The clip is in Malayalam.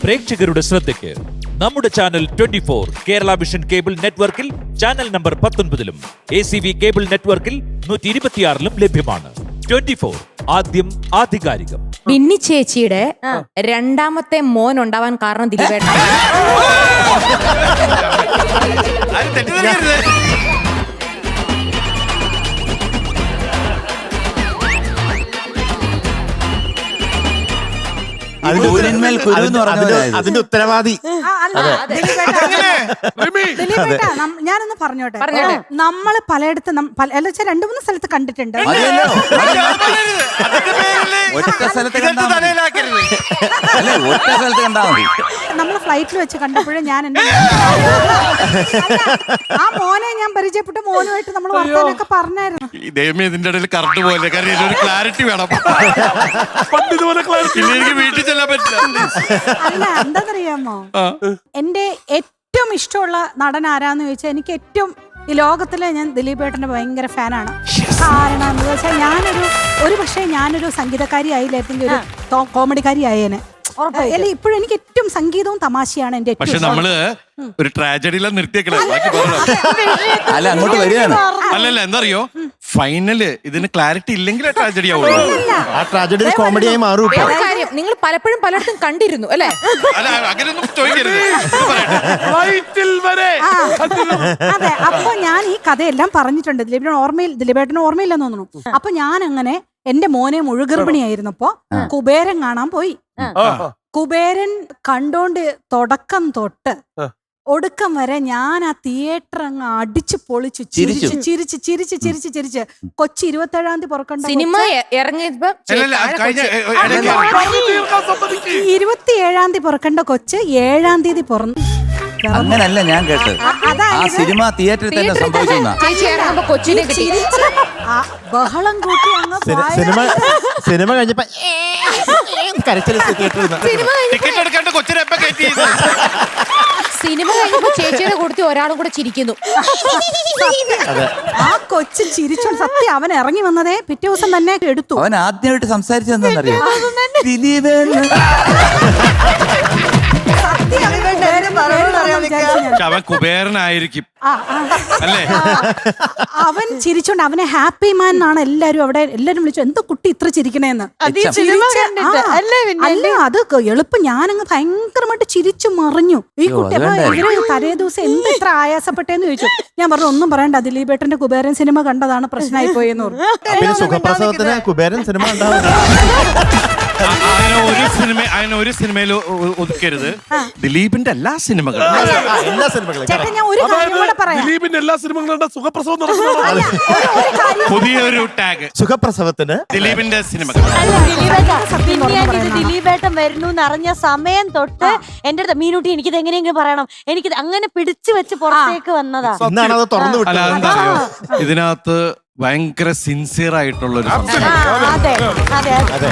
പ്രേക്ഷകരുടെ ശ്രദ്ധയ്ക്ക് നമ്മുടെ ചാനൽ 24 കേരള വിഷൻ കേബിൾ നെറ്റ്വർക്കിൽ ചാനൽ നമ്പർ 19-ലും ACV കേബിൾ നെറ്റ്വർക്കിൽ 126-ലും ലഭ്യമാണ്. 24 ആദ്യം ആധികാരികം. ബിന്നി ചേച്ചിയുടെ രണ്ടാമത്തെ മോൻ ഉണ്ടാവാൻ കാരണം ദിലീപേട്ട. അതിന്റെ ഉത്തരവാദി ഞാനൊന്ന് പറഞ്ഞോട്ടെ. നമ്മള് പലയിടത്ത് രണ്ടു മൂന്ന് സ്ഥലത്ത് കണ്ടിട്ടുണ്ട്. നമ്മള് ഫ്ലൈറ്റിൽ വെച്ച് കണ്ടപ്പോഴും ഞാൻ ആ മോനെ ഞാൻ പരിചയപ്പെട്ട മോനുമായിട്ട് നമ്മൾ വർത്താനൊക്കെ പറഞ്ഞായിരുന്നു. ഇതിന്റെ ഇടയിൽ കറണ്ട് പോലെ ഒരു ക്ലാരിറ്റി വേണം. വീട്ടിൽ ചെല്ലാൻ പറ്റില്ല. അല്ല എന്താന്നറിയാമോ, എന്റെ ഏറ്റവും ഇഷ്ടമുള്ള നടൻ ആരാന്ന് ചോദിച്ചാൽ എനിക്ക് ഏറ്റവും ഈ ലോകത്തിലെ ഞാൻ ദിലീപേട്ടന്റെ ഭയങ്കര ഫാനാണ്. കാരണം എന്താ വെച്ചാൽ ഞാനൊരു പക്ഷേ ഞാനൊരു സംഗീതക്കാരി ആയില്ലായിരുന്നെങ്കിൽ ഒരു കോമഡിക്കാരി ആയേനെ. അല്ല ഇപ്പോഴും എനിക്ക് ഏറ്റവും സംഗീതവും തമാശയാണ് എന്റെ പക്ഷെ നമ്മള് ഒരു ട്രാജഡിയില നിർത്തിയേക്കണേ. അല്ല അങ്ങോട്ട് വരികയാണ്. അല്ലല്ല എന്താറിയോ, ഫൈനല് ഇതിന് ക്ലാരിറ്റി ഇല്ലെങ്കിൽ ട്രാജഡി ആവുള്ളൂ. ആ ട്രാജഡി കോമഡിയായി മാറും. കാര്യം നിങ്ങൾ പലപ്പോഴും പലയിടത്തും കണ്ടിരുന്നു അല്ലേ? അല്ല അങ്ങനെയൊന്നും ചോദിക്കരുത്. അതെ, അപ്പൊ ഞാൻ ഈ കഥയെല്ലാം പറഞ്ഞിട്ടുണ്ട്. ദിലീപേട്ടന് ഓർമ്മയില്ലെന്ന് തോന്നുന്നു. അപ്പൊ ഞാൻ അങ്ങനെ എന്റെ മോനെ മുഴുഗർഭിണിയായിരുന്നപ്പോ കുബേരൻ കാണാൻ പോയി. കുബേരൻ കണ്ടോണ്ട് തുടക്കം തൊട്ട് ഒടുക്കം വരെ ഞാൻ ആ തിയേറ്റർ അങ്ങ് അടിച്ചു പൊളിച്ചു ചിരിച്ച് ചിരിച്ച് ചിരിച്ച് ചിരിച്ച് ചിരിച്ച്. കൊച്ചി 27-ാം തീയതി പുറക്കണ്ട സിനിമ ഇറങ്ങിയപ്പോ 27-ാം തീയതി പുറക്കേണ്ട കൊച്ച് 7-ാം തീയതി അങ്ങനല്ല ഞാൻ കേട്ടത്. ആ സിനിമ തിയേറ്ററിൽ തന്നെ സംഭവിക്കുന്ന കൊച്ചിനെ കിട്ടി. ബഹളം കൂട്ടി സിനിമ കഴിഞ്ഞപ്പോ ടിക്കറ്റ് എടുക്കേണ്ട കൊച്ചിനെ എപ്പോ കയറ്റി? സിനിമ കഴിഞ്ഞപ്പോ ചേച്ചിയുടെ കൂട്ടത്തിൽ ഒരാളും കൂടെ ചിരിക്കുന്നു. ആ കൊച്ചു ചിരിച്ചോണ്ട് സത്യം അവൻ ഇറങ്ങി വന്നതേ പിറ്റേ ദിവസം തന്നെ എടുത്തു. അവൻ ആദ്യമായിട്ട് സംസാരിച്ചെന്താണെന്നറിയോ? ദിലീപൻ. അവൻ കുബേരനായിരിക്കും അല്ലേ? അവൻ ചിരിച്ചോണ്ട് അവനെ ഹാപ്പി മാൻ എന്നാണ് എല്ലാരും വിളിച്ചു. എന്തോ കുട്ടി ഇത്ര ചിരിക്കണേന്ന്. അല്ല അത് എളുപ്പം ഞാനങ്ങ് ഭയങ്കരമായിട്ട് ചിരിച്ചു മറിഞ്ഞു. ഈ കുട്ടി അപ്പൊ ഇവര് തലേ ദിവസം എന്ത് ഇത്ര ആയാസപ്പെട്ടേന്ന് ചോദിച്ചു. ഞാൻ പറഞ്ഞു ഒന്നും പറയണ്ട, ദിലീപേട്ടന്റെ കുബേരൻ സിനിമ കണ്ടതാണ് പ്രശ്നമായി പോയെന്ന് പറഞ്ഞു. പിന്നെ സുഖപ്രസവത്തിന് കുബേരൻ സിനിമ അങ്ങനെ ഒരു സിനിമയിൽ ഒതുക്കരുത്. ദിലീപിന്റെ എല്ലാ സിനിമകളും ചേട്ടാ ഞാൻ ഒരു കാര്യം കൂടെ പറയാം. ദിലീപിന്റെ എല്ലാ സിനിമകളും സുഖപ്രസവം പുതിയൊരു ടാഗ് സുഖപ്രസവത്തിന് ദിലീപിന്റെ സിനിമകൾ. ദിലീപേട്ടൻ വരുന്നു എന്നറിഞ്ഞ സമയം തൊട്ട് എന്റെ അടുത്ത് മീനൂട്ടി എനിക്കിത് എങ്ങനെയെങ്കിലും പറയണം, എനിക്കിത് അങ്ങനെ പിടിച്ചു വെച്ച് പുറത്തേക്ക് വന്നതാ. ഇന്നാണ് തുറന്നു വിട്ടത്. ഇതിനകത്ത് ഭയങ്കര സിൻസിയർ ആയിട്ടുള്ള ഒരു അതെ അതെ അതെ.